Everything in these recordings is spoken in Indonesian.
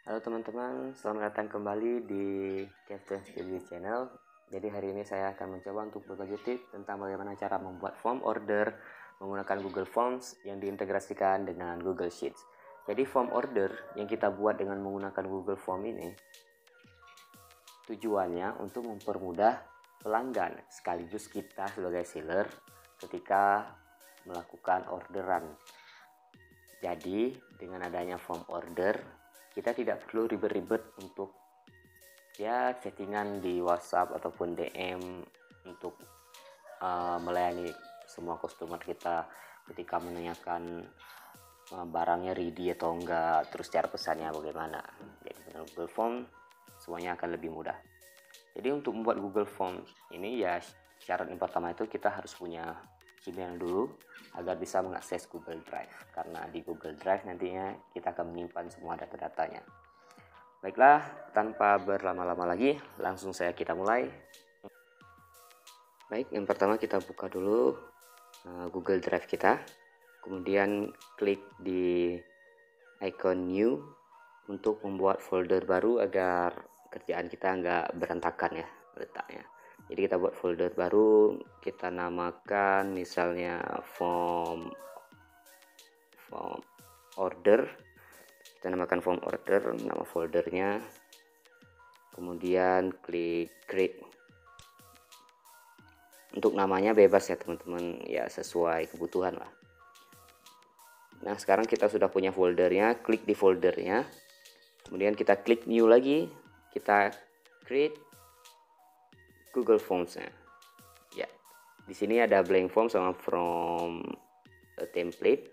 Halo teman-teman, selamat datang kembali di Captain Studio Channel. Jadi hari ini saya akan mencoba untuk berbagi tips tentang bagaimana cara membuat form order menggunakan Google Forms yang diintegrasikan dengan Google Sheets. Jadi form order yang kita buat dengan menggunakan Google Form ini tujuannya untuk mempermudah pelanggan sekaligus kita sebagai seller ketika melakukan orderan. Jadi dengan adanya form order kita tidak perlu ribet-ribet untuk chattingan di WhatsApp ataupun DM untuk melayani semua customer kita ketika menanyakan barangnya ready atau enggak, terus cara pesannya bagaimana. Jadi dengan Google Form semuanya akan lebih mudah. Jadi untuk membuat Google Form ini syarat yang pertama itu kita harus punya Gmail dulu agar bisa mengakses Google Drive, karena di Google Drive nantinya kita akan menyimpan semua data-datanya. Baiklah, tanpa berlama-lama lagi, langsung kita mulai. Baik, yang pertama kita buka dulu Google Drive kita, kemudian klik di icon New untuk membuat folder baru agar kerjaan kita nggak berantakan ya letaknya. Jadi kita buat folder baru, kita namakan misalnya form order. Kita namakan form order, nama foldernya. Kemudian klik create. Untuk namanya bebas ya teman-teman, ya sesuai kebutuhan lah. Nah sekarang kita sudah punya foldernya, klik di foldernya. Kemudian kita klik new lagi, kita create Google Forms-nya. Ya, di sini ada blank form sama from a template.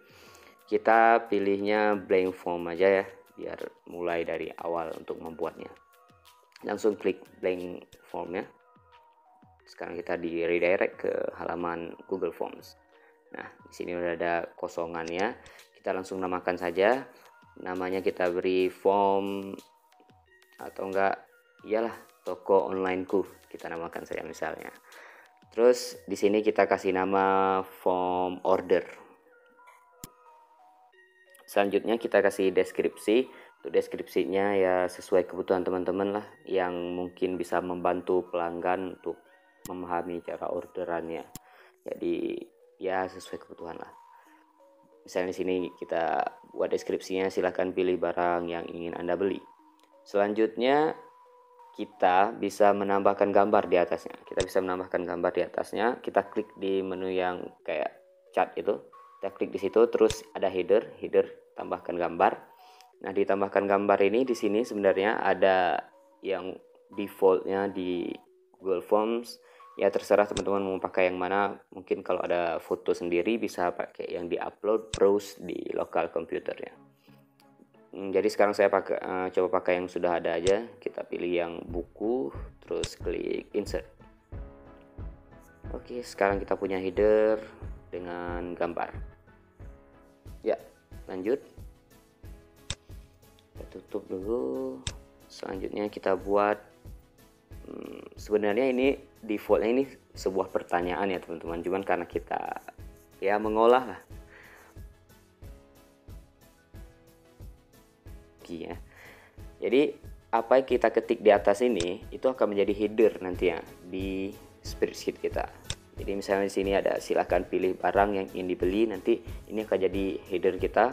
Kita pilihnya blank form aja ya, biar mulai dari awal untuk membuatnya. Langsung klik blank form-nya. Sekarang kita di redirect ke halaman Google Forms. Nah, di sini udah ada kosongannya. Kita langsung namakan saja. Namanya kita beri form atau enggak, iyalah toko onlineku, kita namakan saja misalnya. Terus di sini kita kasih nama form order. Selanjutnya kita kasih deskripsi. Untuk deskripsinya ya sesuai kebutuhan teman-teman lah, yang mungkin bisa membantu pelanggan untuk memahami cara orderannya. Jadi ya sesuai kebutuhan lah. Misalnya di sini kita buat deskripsinya, silahkan pilih barang yang ingin Anda beli. Selanjutnya kita bisa menambahkan gambar di atasnya. Kita klik di menu yang kayak chat itu. Kita klik di situ, terus ada header, tambahkan gambar. Nah, ditambahkan gambar ini di sini sebenarnya ada yang defaultnya di Google Forms. Ya terserah teman-teman mau pakai yang mana. Mungkin kalau ada foto sendiri bisa pakai yang di-upload browse di lokal komputernya. Jadi sekarang saya coba pakai yang sudah ada aja. Kita pilih yang buku, terus klik insert. Oke, sekarang kita punya header dengan gambar. Ya, lanjut. Kita tutup dulu. Selanjutnya kita buat sebenarnya ini defaultnya ini sebuah pertanyaan ya teman-teman. Cuman karena kita ya mengolah lah. Ya. Jadi apa yang kita ketik di atas ini itu akan menjadi header nanti ya di spreadsheet kita. Jadi misalnya di sini ada silahkan pilih barang yang ingin dibeli, nanti ini akan jadi header kita.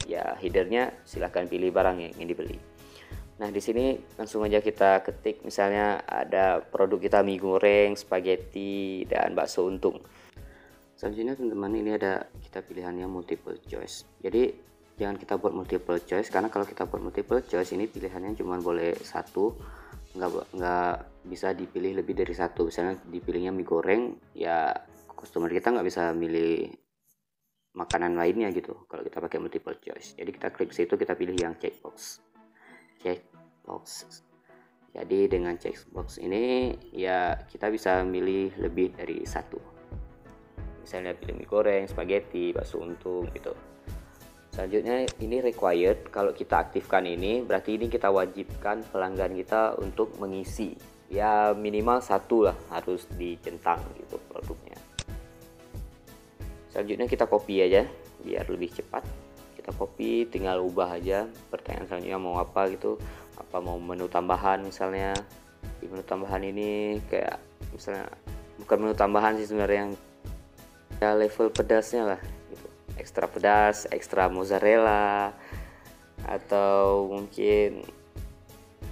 Ya headernya silahkan pilih barang yang ingin dibeli. Nah di sini langsung aja kita ketik misalnya ada produk kita mie goreng, spaghetti, dan bakso untung. Selanjutnya teman-teman ini ada kita pilihannya multiple choice. Jadi jangan kita buat multiple choice, karena kalau kita buat multiple choice ini pilihannya cuma boleh satu, nggak bisa dipilih lebih dari satu. Misalnya dipilihnya mie goreng, ya customer kita nggak bisa milih makanan lainnya gitu kalau kita pakai multiple choice. Jadi kita klik situ, kita pilih yang checkbox. Jadi dengan checkbox ini ya kita bisa milih lebih dari satu. Misalnya pilih mie goreng, spaghetti, bakso untung gitu. Selanjutnya ini required, kalau kita aktifkan ini berarti ini kita wajibkan pelanggan kita untuk mengisi ya minimal satu lah, harus dicentang gitu produknya. Selanjutnya kita copy aja biar lebih cepat. Kita kita copy, tinggal ubah aja. Pertanyaan selanjutnya mau apa gitu, apa mau menu tambahan misalnya. Di menu tambahan ini kayak misalnya bukan menu tambahan sih sebenarnya, yang ya level pedasnya lah gitu, ekstra pedas, ekstra mozzarella, atau mungkin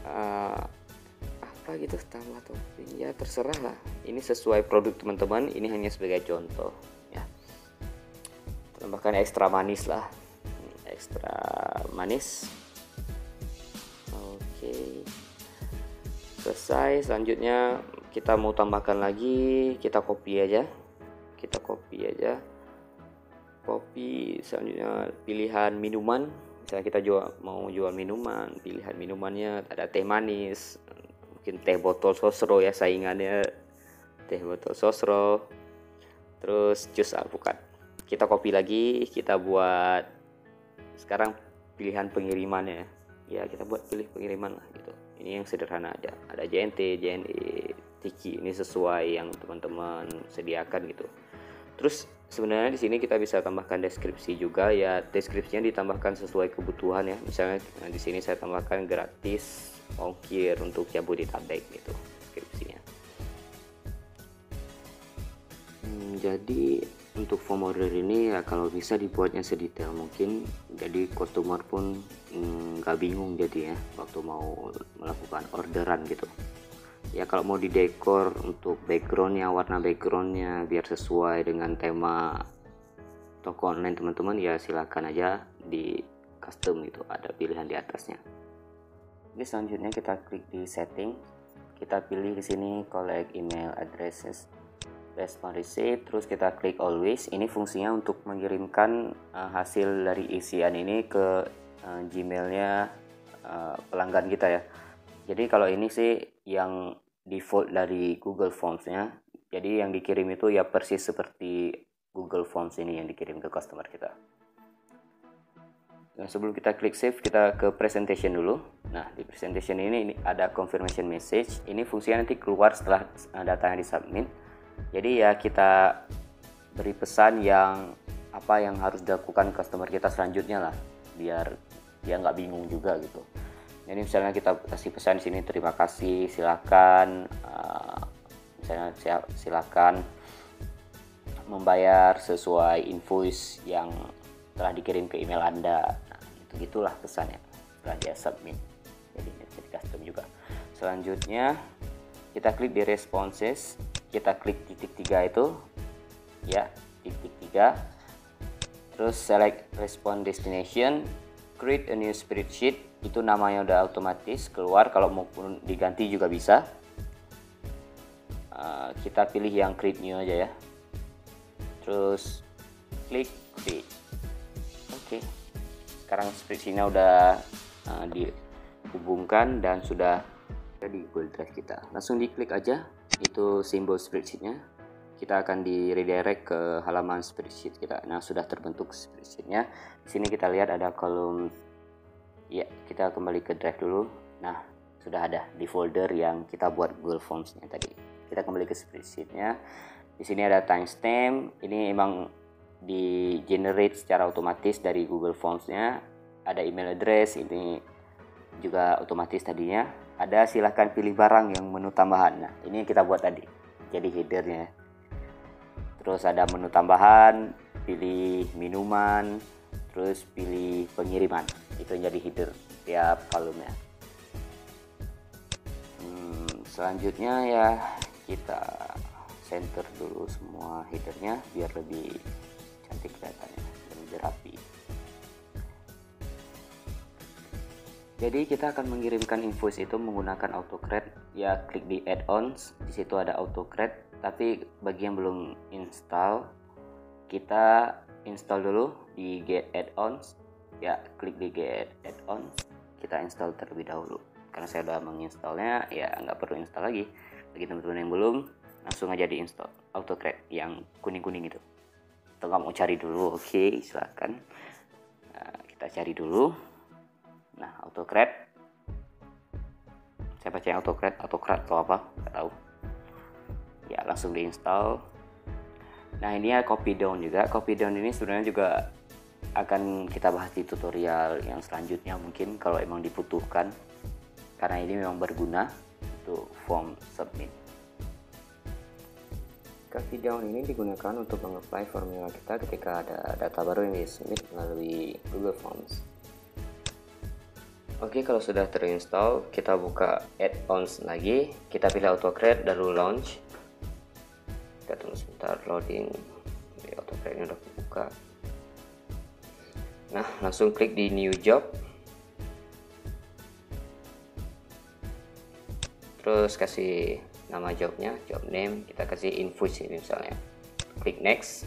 apa gitu tambah topping, ya terserah lah, ini sesuai produk teman-teman, ini hanya sebagai contoh ya. Tambahkan ekstra manis lah, ekstra manis. Oke, selesai. Selanjutnya kita mau tambahkan lagi, kita copy aja, copy. Selanjutnya pilihan minuman, misalnya kita mau jual minuman, pilihan minumannya ada teh manis, mungkin teh botol sosro ya saingannya, teh botol sosro, terus jus alpukat. Kita copy lagi, kita buat sekarang pilihan pengirimannya ya, kita buat pilih pengiriman lah gitu. Ini yang sederhana aja, ada JNT, JNE, Tiki, ini sesuai yang teman-teman sediakan gitu. Terus sebenarnya di sini kita bisa tambahkan deskripsi juga ya, deskripsinya ditambahkan sesuai kebutuhan ya. Misalnya di sini saya tambahkan gratis ongkir untuk Jabodetabek gitu deskripsinya. Jadi untuk form order ini ya kalau bisa dibuatnya sedetail mungkin, jadi customer pun nggak bingung jadi ya waktu mau melakukan orderan gitu ya. Kalau mau didekor untuk backgroundnya, warna backgroundnya biar sesuai dengan tema toko online teman-teman ya, silakan aja di custom gitu, ada pilihan di atasnya. Ini selanjutnya kita klik di setting, kita pilih di sini collect email addresses, respond receipt, terus kita klik always. Ini fungsinya untuk mengirimkan hasil dari isian ini ke Gmailnya pelanggan kita ya. Jadi kalau ini sih yang default dari Google Forms-nya, jadi yang dikirim itu ya persis seperti Google Forms ini yang dikirim ke customer kita. Nah, sebelum kita klik save, kita ke presentation dulu. Nah, di presentation ini ada confirmation message. Ini fungsinya nanti keluar setelah datanya disubmit. Jadi ya kita beri pesan yang apa yang harus dilakukan customer kita selanjutnya lah, biar dia nggak bingung juga gitu. Jadi misalnya kita kasih pesan di sini, terima kasih, silakan misalnya silakan membayar sesuai invoice yang telah dikirim ke email Anda. Nah, gitulah pesannya setelah dia submit. Jadi custom juga. Selanjutnya kita klik di responses, kita klik titik 3 itu ya, titik 3, terus select respond destination, create a new spreadsheet. Itu namanya udah otomatis keluar, kalau mau diganti juga bisa. Kita pilih yang create new aja ya, terus klik create. Oke, sekarang spreadsheetnya udah dihubungkan dan sudah ada di Google Drive kita. Langsung diklik aja itu simbol spreadsheetnya, kita akan di redirect ke halaman spreadsheet kita. Nah, sudah terbentuk spreadsheetnya. Di sini kita lihat ada kolom ya, kita kembali ke drive dulu. Nah, sudah ada di folder yang kita buat Google Forms-nya tadi. Kita kembali ke spreadsheet-nya. Di sini ada timestamp, ini emang di generate secara otomatis dari Google Forms-nya. Ada email address, ini juga otomatis tadinya. Ada silahkan pilih barang yang menu tambahan. Nah, ini yang kita buat tadi, jadi headernya. Terus ada menu tambahan, pilih minuman, terus pilih pengiriman. Itu yang jadi header tiap kolomnya. Selanjutnya ya kita center dulu semua headernya biar lebih cantik kelihatannya dan lebih rapi. Jadi kita akan mengirimkan invoice itu menggunakan AutoCred ya, klik di add-ons, di situ ada AutoCred. Tapi bagi yang belum install, kita install dulu di Get Add-ons ya, klik di Get Add-ons, kita install terlebih dahulu. Karena saya sudah menginstalnya ya, nggak perlu install lagi. Bagi teman-teman yang belum, langsung aja di install AutoCred yang kuning-kuning itu. Atau nggak mau cari dulu, oke, silakan. Nah, kita cari dulu. Nah, AutoCred, saya bacanya AutoCred atau apa, nggak tahu ya, langsung diinstal. Nah, ini ya copy down juga. Copy down ini sebenarnya juga akan kita bahas di tutorial yang selanjutnya mungkin kalau emang dibutuhkan, karena ini memang berguna untuk form submit. Copy down ini digunakan untuk mengapply formula kita ketika ada data baru yang di-submit melalui Google Forms. Oke, kalau sudah terinstall, kita buka add-ons lagi. Kita pilih AutoCreate lalu launch. Kita tunggu sebentar loading. AutoCreate-nya udah buka. Nah, langsung klik di new job. Terus kasih nama jobnya, job name, kita kasih invoice ini misalnya. Klik next.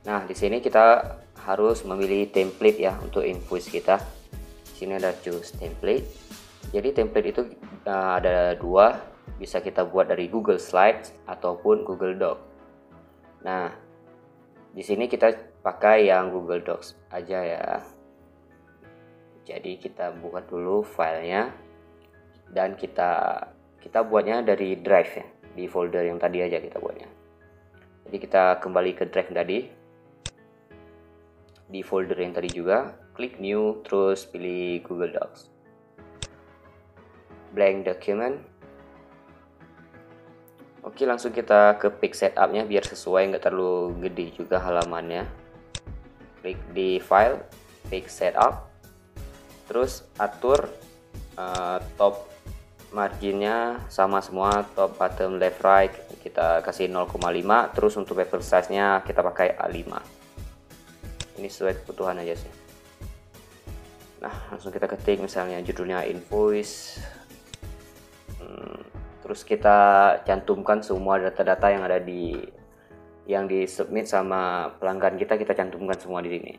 Nah, di sini kita harus memilih template ya untuk invoice kita. Di sini ada choose template. Jadi template itu ada dua, bisa kita buat dari Google Slides ataupun Google Doc. Nah, di sini kita pakai yang Google Docs aja ya. Jadi kita buat dulu filenya dan kita buatnya dari drive ya, di folder yang tadi aja kita buatnya. Jadi kita kembali ke drive tadi, di folder yang tadi juga, klik new, terus pilih Google Docs, blank document. Oke, langsung kita ke page setupnya biar sesuai, nggak terlalu gede juga halamannya. Klik di file, page setup, terus atur top marginnya sama semua, top, bottom, left, right kita kasih 0,5. terus untuk paper size nya kita pakai A5. Ini sesuai kebutuhan aja sih. Nah, langsung kita ketik misalnya judulnya invoice, terus kita cantumkan semua data-data yang ada yang disubmit sama pelanggan kita cantumkan semua di sini.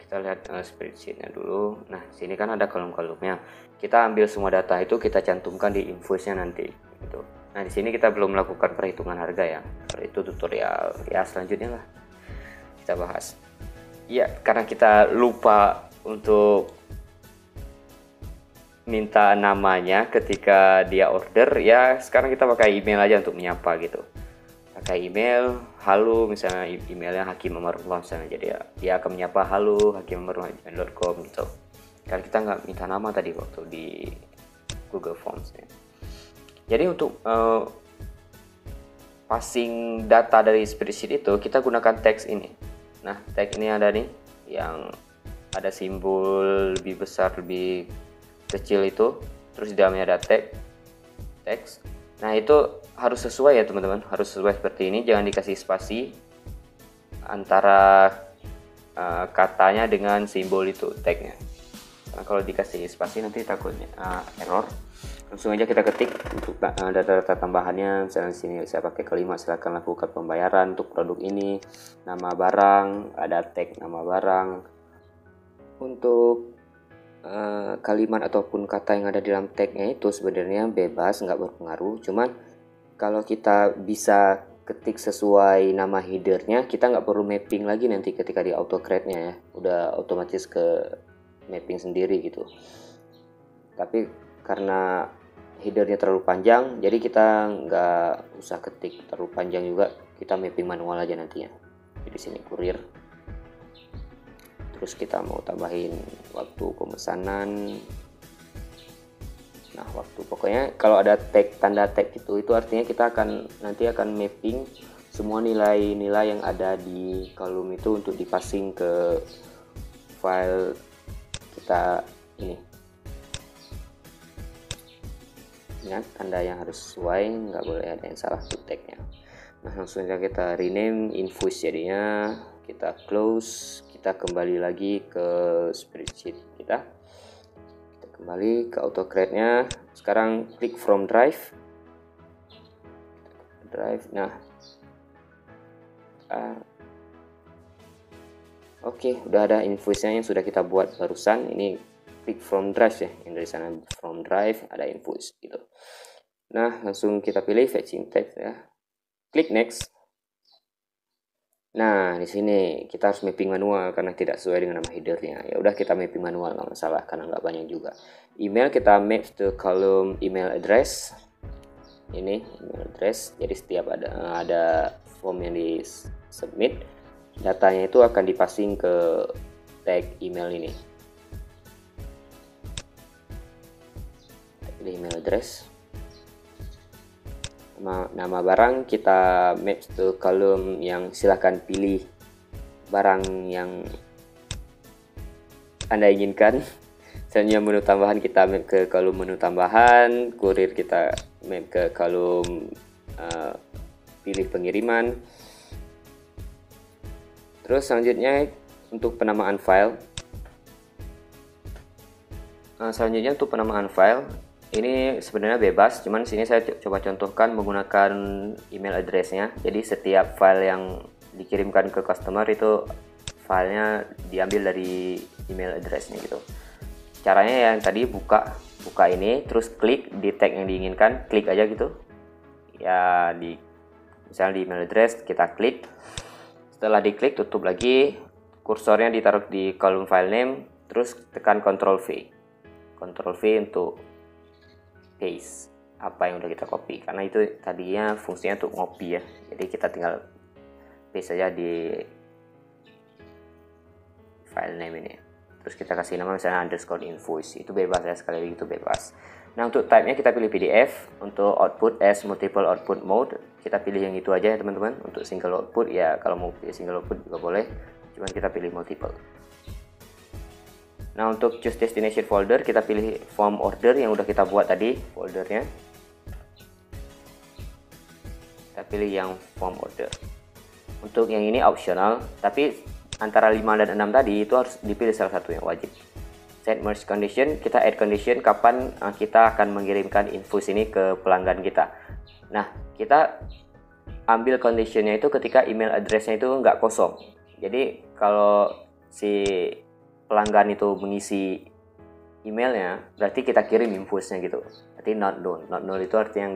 Kita lihat spreadsheetnya dulu. Nah, sini kan ada kolom-kolomnya. Kita ambil semua data itu, kita cantumkan di invoice-nya nanti. Gitu. Nah, di sini kita belum melakukan perhitungan harga ya. Kalau itu tutorial ya selanjutnya lah kita bahas. Ya, karena kita lupa untuk minta namanya ketika dia order, ya sekarang kita pakai email aja untuk menyapa gitu. Pakai email, halo misalnya, emailnya Hakim Amarullah misalnya, jadi dia akan menyapa halo hakimamarullah@gmail.com gitu. Karena kita nggak minta nama tadi waktu di Google Forms ya. Jadi untuk passing data dari spreadsheet itu kita gunakan teks ini. Nah, teks ini ada nih yang ada simbol lebih besar lebih kecil itu, terus di dalamnya ada teks. Nah, itu harus sesuai ya teman-teman, harus sesuai seperti ini, jangan dikasih spasi antara katanya dengan simbol itu, tagnya. Karena kalau dikasih spasi nanti takutnya error. Langsung aja kita ketik untuk data-data tambahannya. Misalnya di sini saya pakai kalimat silakan lakukan pembayaran untuk produk ini, nama barang, ada tag nama barang. Untuk kalimat ataupun kata yang ada di dalam tagnya itu sebenarnya bebas, nggak berpengaruh. Cuman kalau kita bisa ketik sesuai nama headernya, kita nggak perlu mapping lagi nanti ketika di AutoCreate-nya ya, udah otomatis ke mapping sendiri gitu. Tapi karena headernya terlalu panjang, jadi kita nggak usah ketik terlalu panjang juga, kita mapping manual aja nantinya. Jadi di sini kurir. Terus kita mau tambahin waktu pemesanan. Nah, waktu pokoknya kalau ada tag, tanda tag itu artinya kita nanti akan mapping semua nilai-nilai yang ada di kolom itu untuk dipassing ke file kita ini. Ingat, tanda yang harus sesuai, nggak boleh ada yang salah untuk tagnya. Nah, langsung saja kita rename invoice jadinya, kita close, kita kembali lagi ke spreadsheet kita kembali ke AutoCreate-nya. Sekarang klik from drive. Nah, oke, udah ada invoice-nya yang sudah kita buat barusan. Ini klik from drive ya, yang dari sana from drive ada invoice gitu. Nah, langsung kita pilih fetching text ya. Klik next. Nah, di sini kita harus mapping manual karena tidak sesuai dengan nama headernya. Ya udah, kita mapping manual, nggak masalah karena nggak banyak juga. Email kita map ke kolom email address. Ini email address. Jadi setiap ada form yang di submit, datanya itu akan dipasing ke tag email ini. Pilih email address, nama barang kita match ke kolom yang silahkan pilih barang yang Anda inginkan. Misalnya menu tambahan kita map ke kolom menu tambahan, kurir kita map ke kolom pilih pengiriman. Terus selanjutnya untuk penamaan file. Ini sebenarnya bebas, cuman sini saya coba contohkan menggunakan email address-nya. Jadi setiap file yang dikirimkan ke customer itu filenya diambil dari email address-nya gitu. Caranya yang tadi buka ini, terus klik di tag yang diinginkan, klik aja gitu. Ya misalnya di email address kita klik. Setelah diklik tutup lagi, kursornya ditaruh di kolom file name, terus tekan Ctrl V. Ctrl V untuk paste apa yang udah kita copy, karena itu tadinya fungsinya untuk ngopi ya. Jadi kita tinggal paste saja di file name ini. Terus kita kasih nama misalnya underscore invoice, itu bebas ya, sekali lagi itu bebas. Nah untuk type-nya kita pilih PDF, untuk output as multiple output mode kita pilih yang itu aja ya teman-teman. Untuk single output ya kalau mau pilih single output juga boleh, cuman kita pilih multiple. Nah untuk choose destination folder kita pilih form order yang udah kita buat tadi foldernya. Kita pilih yang form order. Untuk yang ini optional, tapi antara 5 dan 6 tadi itu harus dipilih salah satu yang wajib. Set merge condition, kita add condition kapan kita akan mengirimkan invoice ini ke pelanggan kita. Nah, kita ambil conditionnya itu ketika email address-nya itu nggak kosong. Jadi kalau si pelanggan itu mengisi emailnya, berarti kita kirim invoice-nya gitu. Berarti not null. Not null itu artinya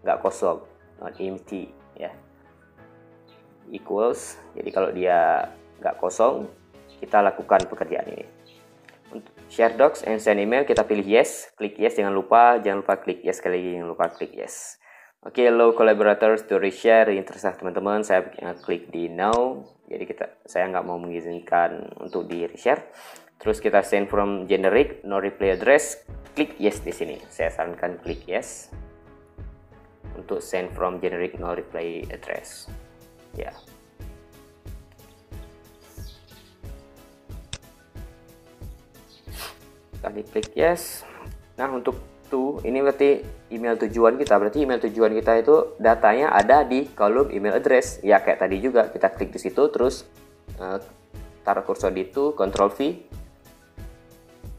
nggak kosong, not empty ya. Equals, jadi kalau dia nggak kosong, kita lakukan pekerjaan ini. Untuk share docs and send email kita pilih yes, klik yes, jangan lupa klik yes sekali lagi, jangan lupa klik yes. Oke, allow collaborators to reshare, ini terserah teman-teman, saya klik di no, jadi saya nggak mau mengizinkan untuk di reshare. Terus kita send from generic no reply address, klik yes di sini, saya sarankan klik yes untuk send from generic no reply address ya. Kali klik yes. Nah untuk ini berarti email tujuan kita, itu datanya ada di kolom email address ya, kayak tadi juga kita klik di situ, terus taruh kursor di itu, Ctrl V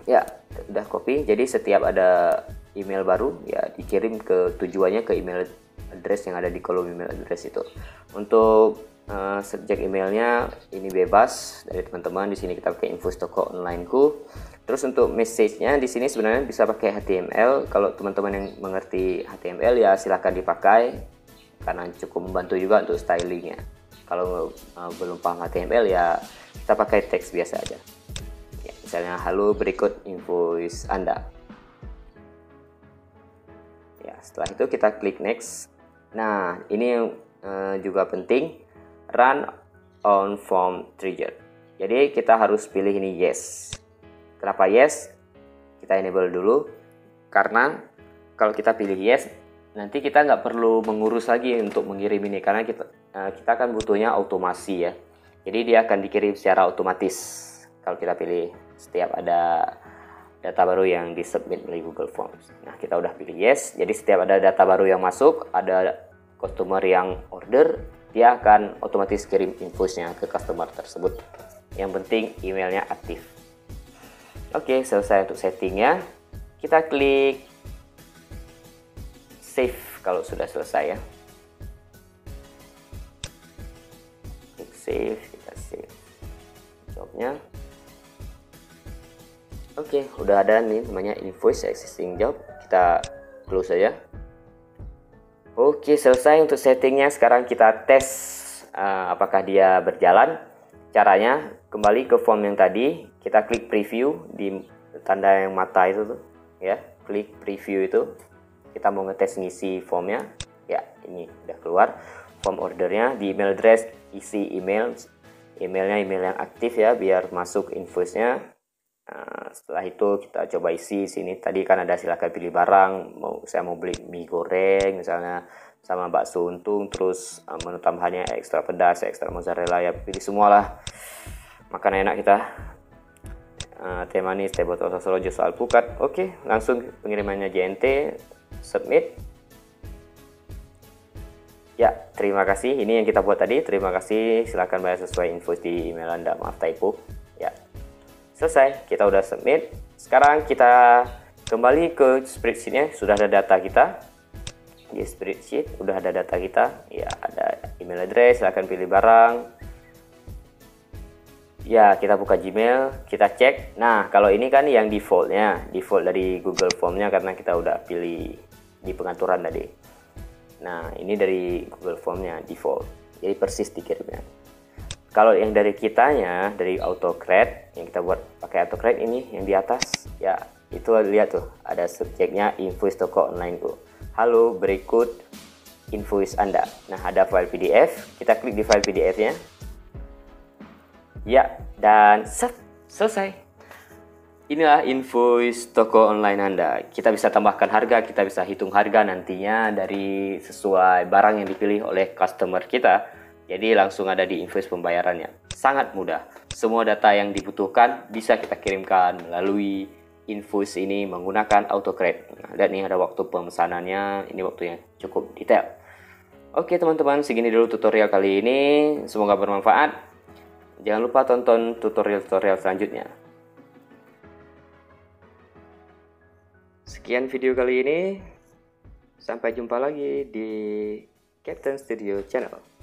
ya, udah copy. Jadi setiap ada email baru ya dikirim ke tujuannya ke email address yang ada di kolom email address itu. Untuk subjek emailnya ini bebas dari teman-teman, di sini kita pakai invoice toko onlineku. Terus untuk message-nya di sini sebenarnya bisa pakai HTML. Kalau teman-teman yang mengerti HTML ya silahkan dipakai, karena cukup membantu juga untuk stylingnya. Kalau belum paham HTML ya kita pakai teks biasa aja. Ya, misalnya halo, berikut invoice Anda. Ya, setelah itu kita klik next. Nah, ini yang juga penting, run on form trigger. Jadi kita harus pilih ini yes. Kenapa yes? Kita enable dulu, karena kalau kita pilih yes, nanti kita nggak perlu mengurus lagi untuk mengirim ini, karena kita kan butuhnya otomasi ya. Jadi dia akan dikirim secara otomatis kalau kita pilih setiap ada data baru yang disubmit melalui Google Forms. Nah kita udah pilih yes, jadi setiap ada data baru yang masuk, ada customer yang order, dia akan otomatis kirim invoice-nya ke customer tersebut. Yang penting emailnya aktif. Oke, selesai untuk settingnya. Kita klik save kalau sudah selesai ya. Klik save, kita save jobnya. Oke, udah ada nih namanya invoice existing job. Kita close saja. Oke, selesai untuk settingnya. Sekarang kita tes apakah dia berjalan. Caranya kembali ke form yang tadi, kita klik preview di tanda yang mata itu tuh ya, klik preview itu. Kita mau ngetes ngisi formnya ya, ini udah keluar form ordernya. Di email address isi email emailnya email yang aktif ya, biar masuk invoice-nya. Nah, setelah itu kita coba isi sini. Tadi kan ada silakan pilih barang. Saya mau beli mie goreng misalnya sama bakso untung, terus menu tambahannya ekstra pedas, ekstra mozzarella, ya pilih semua lah. Makan enak kita. Teh manis, teh botol sosro, jus alpukat. Oke, langsung pengirimannya JNT, submit. Ya, terima kasih. Ini yang kita buat tadi. Terima kasih. Silahkan bayar sesuai invoice di email Anda. Maaf typo. Ya, selesai. Kita udah submit. Sekarang kita kembali ke spreadsheet-nya. Sudah ada data kita. Di spreadsheet udah ada data kita. Ya, ada email address. Silahkan pilih barang. Ya, kita buka Gmail, kita cek. Nah, kalau ini kan yang defaultnya, default dari Google Form-nya karena kita udah pilih di pengaturan tadi. Nah, ini dari Google Form-nya default, jadi persis dikirimnya. Kalau yang dari kitanya, dari AutoCred, yang kita buat pakai AutoCred ini, yang di atas, ya itu lihat tuh, ada subjeknya invoice toko online tuh. Halo, berikut invoice Anda. Nah, ada file PDF, kita klik di file PDF-nya. Ya, dan selesai. Inilah invoice toko online Anda. Kita bisa tambahkan harga, kita bisa hitung harga nantinya dari sesuai barang yang dipilih oleh customer kita. Jadi langsung ada di invoice pembayarannya. Sangat mudah. Semua data yang dibutuhkan bisa kita kirimkan melalui invoice ini menggunakan AutoCred. Nah, dan ini ada waktu pemesanannya, ini waktunya cukup detail. Oke teman-teman, segini dulu tutorial kali ini. Semoga bermanfaat. Jangan lupa tonton tutorial-tutorial selanjutnya. Sekian video kali ini. Sampai jumpa lagi di Captain Studio Channel.